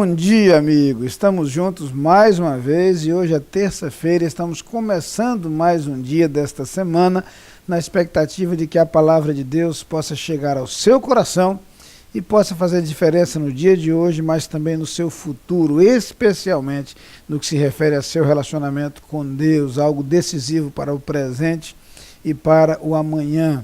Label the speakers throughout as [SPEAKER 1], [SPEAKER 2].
[SPEAKER 1] Bom dia, amigo. Estamos juntos mais uma vez e hoje é terça-feira. Estamos começando mais um dia desta semana na expectativa de que a palavra de Deus possa chegar ao seu coração e possa fazer diferença no dia de hoje, mas também no seu futuro, especialmente no que se refere a seu relacionamento com Deus, algo decisivo para o presente e para o amanhã.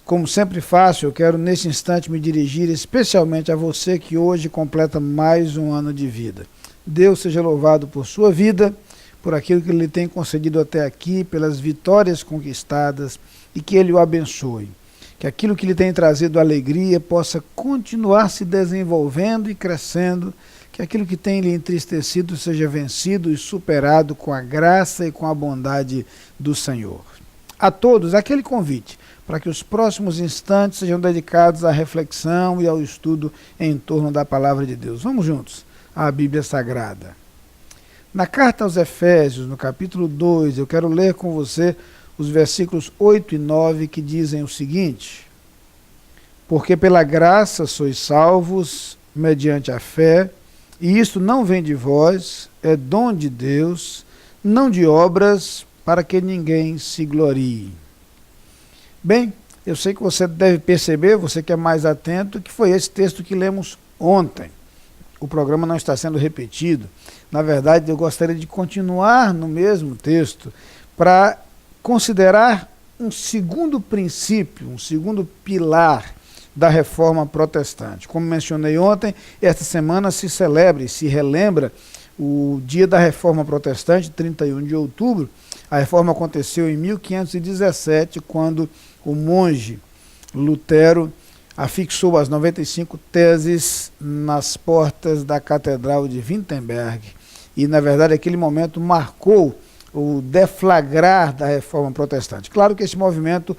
[SPEAKER 1] Como sempre faço, eu quero nesse instante me dirigir especialmente a você que hoje completa mais um ano de vida. Deus seja louvado por sua vida, por aquilo que Ele tem concedido até aqui, pelas vitórias conquistadas e que Ele o abençoe. Que aquilo que lhe tem trazido alegria possa continuar se desenvolvendo e crescendo, que aquilo que tem lhe entristecido seja vencido e superado com a graça e com a bondade do Senhor. A todos, aquele convite para que os próximos instantes sejam dedicados à reflexão e ao estudo em torno da palavra de Deus. Vamos juntos à Bíblia Sagrada. Na carta aos Efésios, no capítulo 2, eu quero ler com você os versículos 8 e 9 que dizem o seguinte: porque pela graça sois salvos mediante a fé, e isto não vem de vós, é dom de Deus, não de obras, para que ninguém se glorie. Bem, eu sei que você deve perceber, você que é mais atento, que foi esse texto que lemos ontem. O programa não está sendo repetido. Na verdade, eu gostaria de continuar no mesmo texto para considerar um segundo princípio, um segundo pilar da reforma protestante. Como mencionei ontem, esta semana se celebra e se relembra o dia da reforma protestante, 31 de outubro. A reforma aconteceu em 1517, quando o monge Lutero afixou as 95 teses nas portas da Catedral de Wittenberg. E, na verdade, aquele momento marcou o deflagrar da reforma protestante. Claro que esse movimento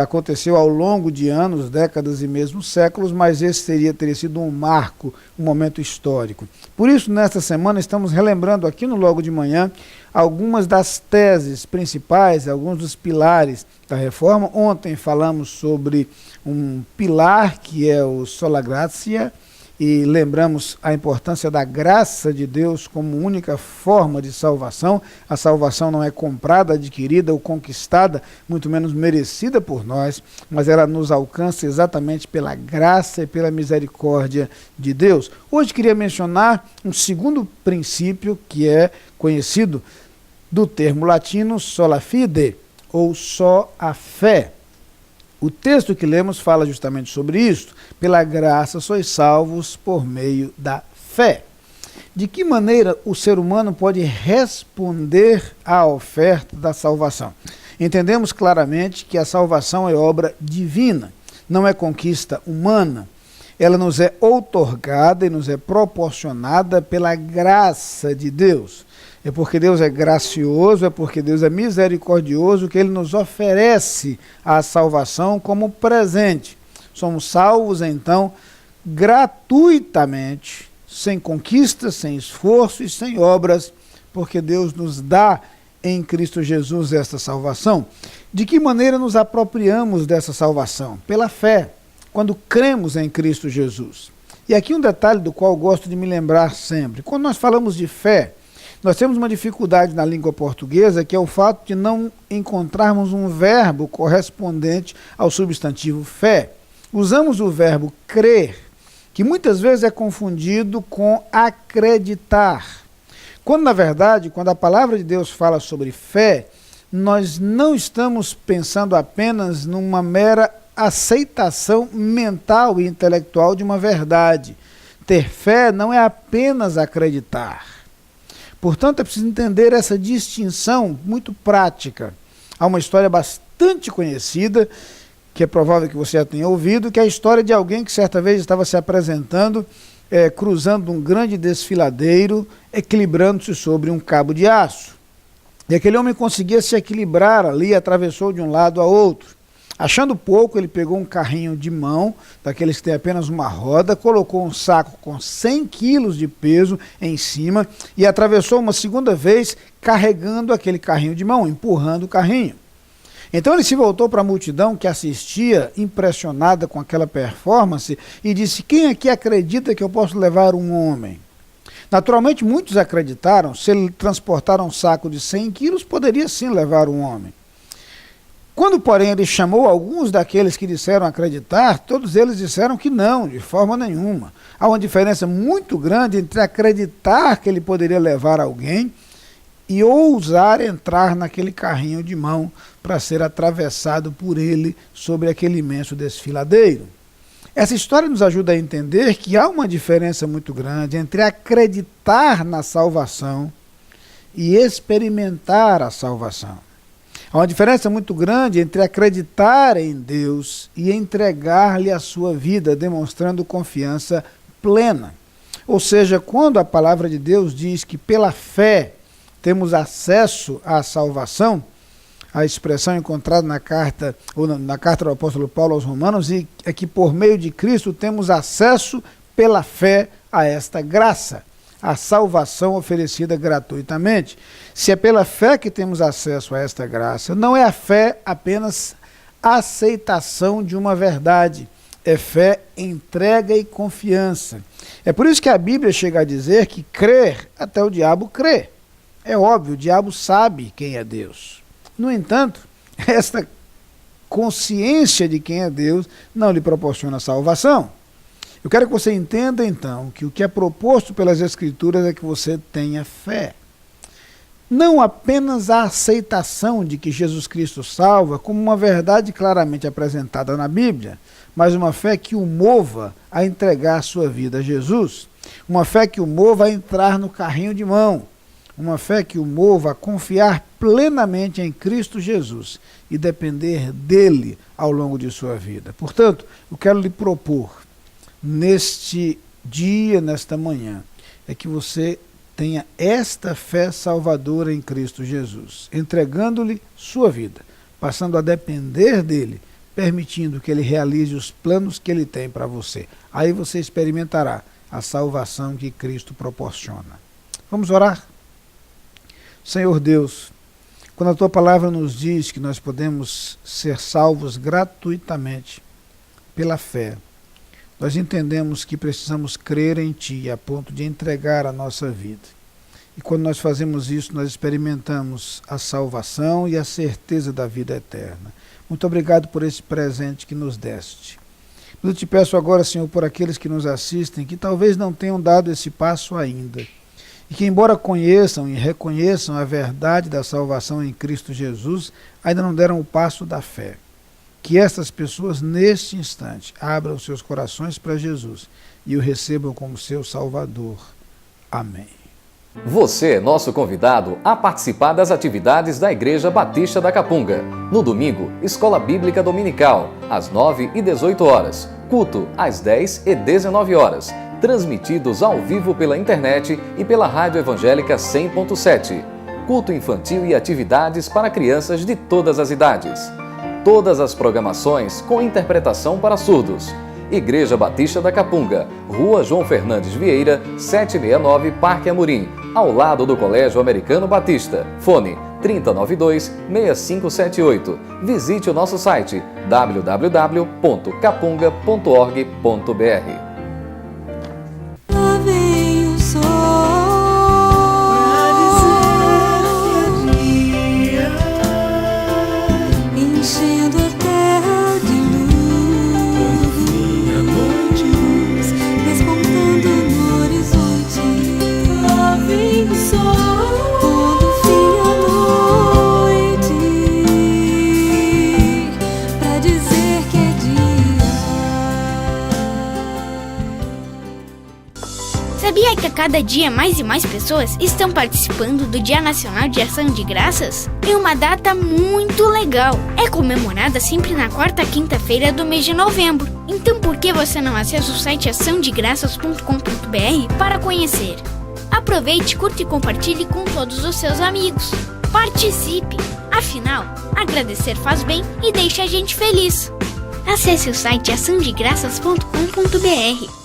[SPEAKER 1] aconteceu ao longo de anos, décadas e mesmo séculos, mas esse teria sido um marco, um momento histórico. Por isso, nesta semana, estamos relembrando aqui no Logo de Manhã algumas das teses principais, alguns dos pilares da reforma. Ontem falamos sobre um pilar que é o Sola Gratia, e lembramos a importância da graça de Deus como única forma de salvação. A salvação não é comprada, adquirida ou conquistada, muito menos merecida por nós, mas ela nos alcança exatamente pela graça e pela misericórdia de Deus. Hoje queria mencionar um segundo princípio que é conhecido do termo latino sola fide, ou só a fé. O texto que lemos fala justamente sobre isso. Pela graça sois salvos por meio da fé. De que maneira o ser humano pode responder à oferta da salvação? Entendemos claramente que a salvação é obra divina, não é conquista humana. Ela nos é outorgada e nos é proporcionada pela graça de Deus. É porque Deus é gracioso, é porque Deus é misericordioso que Ele nos oferece a salvação como presente. Somos salvos, então, gratuitamente, sem conquista, sem esforço e sem obras, porque Deus nos dá em Cristo Jesus esta salvação. De que maneira nos apropriamos dessa salvação? Pela fé, quando cremos em Cristo Jesus. E aqui um detalhe do qual gosto de me lembrar sempre. Quando nós falamos de fé, nós temos uma dificuldade na língua portuguesa, que é o fato de não encontrarmos um verbo correspondente ao substantivo fé. Usamos o verbo crer, que muitas vezes é confundido com acreditar. Quando, na verdade, quando a palavra de Deus fala sobre fé, nós não estamos pensando apenas numa mera aceitação mental e intelectual de uma verdade. Ter fé não é apenas acreditar. Portanto, é preciso entender essa distinção muito prática. Há uma história bastante conhecida, que é provável que você já tenha ouvido, que é a história de alguém que certa vez estava se apresentando, cruzando um grande desfiladeiro, equilibrando-se sobre um cabo de aço. E aquele homem conseguia se equilibrar ali, atravessou de um lado a outro. Achando pouco, ele pegou um carrinho de mão, daqueles que tem apenas uma roda, colocou um saco com 100 quilos de peso em cima e atravessou uma segunda vez carregando aquele carrinho de mão, empurrando o carrinho. Então ele se voltou para a multidão que assistia, impressionada com aquela performance, e disse: quem aqui acredita que eu posso levar um homem? Naturalmente, muitos acreditaram, se ele transportar um saco de 100 quilos, poderia sim levar um homem. Quando, porém, ele chamou alguns daqueles que disseram acreditar, todos eles disseram que não, de forma nenhuma. Há uma diferença muito grande entre acreditar que ele poderia levar alguém e ousar entrar naquele carrinho de mão para ser atravessado por ele sobre aquele imenso desfiladeiro. Essa história nos ajuda a entender que há uma diferença muito grande entre acreditar na salvação e experimentar a salvação. Há uma diferença muito grande entre acreditar em Deus e entregar-lhe a sua vida, demonstrando confiança plena. Ou seja, quando a palavra de Deus diz que pela fé temos acesso à salvação, a expressão encontrada na carta do apóstolo Paulo aos Romanos, e é que por meio de Cristo temos acesso pela fé a esta graça, a salvação oferecida gratuitamente. Se é pela fé que temos acesso a esta graça, não é a fé apenas aceitação de uma verdade, é fé, entrega e confiança. É por isso que a Bíblia chega a dizer que crer, até o diabo crê. É óbvio, o diabo sabe quem é Deus. No entanto, esta consciência de quem é Deus não lhe proporciona salvação. Eu quero que você entenda, então, que o que é proposto pelas Escrituras é que você tenha fé. Não apenas a aceitação de que Jesus Cristo salva, como uma verdade claramente apresentada na Bíblia, mas uma fé que o mova a entregar sua vida a Jesus. Uma fé que o mova a entrar no carrinho de mão. Uma fé que o mova a confiar plenamente em Cristo Jesus e depender dele ao longo de sua vida. Portanto, eu quero lhe propor, neste dia, nesta manhã, é que você tenha esta fé salvadora em Cristo Jesus, entregando-lhe sua vida, passando a depender dele, permitindo que ele realize os planos que ele tem para você. Aí você experimentará a salvação que Cristo proporciona. Vamos orar? Senhor Deus, quando a Tua palavra nos diz que nós podemos ser salvos gratuitamente pela fé, nós entendemos que precisamos crer em Ti a ponto de entregar a nossa vida. E quando nós fazemos isso, nós experimentamos a salvação e a certeza da vida eterna. Muito obrigado por esse presente que nos deste. Eu te peço agora, Senhor, por aqueles que nos assistem, que talvez não tenham dado esse passo ainda, e que, embora conheçam e reconheçam a verdade da salvação em Cristo Jesus, ainda não deram o passo da fé. Que estas pessoas, neste instante, abram seus corações para Jesus e o recebam como seu Salvador. Amém.
[SPEAKER 2] Você é nosso convidado a participar das atividades da Igreja Batista da Capunga. No domingo, Escola Bíblica Dominical, às 9 e 18 horas. Culto, às 10 e 19 horas. Transmitidos ao vivo pela internet e pela Rádio Evangélica 100.7. Culto infantil e atividades para crianças de todas as idades. Todas as programações com interpretação para surdos. Igreja Batista da Capunga, Rua João Fernandes Vieira, 769, Parque Amorim, ao lado do Colégio Americano Batista. Fone 3092-6578. Visite o nosso site www.capunga.org.br.
[SPEAKER 3] Sabia que a cada dia mais e mais pessoas estão participando do Dia Nacional de Ação de Graças? É uma data muito legal. É comemorada sempre na quarta quinta-feira do mês de novembro. Então por que você não acessa o site açãodegraças.com.br para conhecer? Aproveite, curta e compartilhe com todos os seus amigos. Participe! Afinal, agradecer faz bem e deixa a gente feliz. Acesse o site açãodegraças.com.br.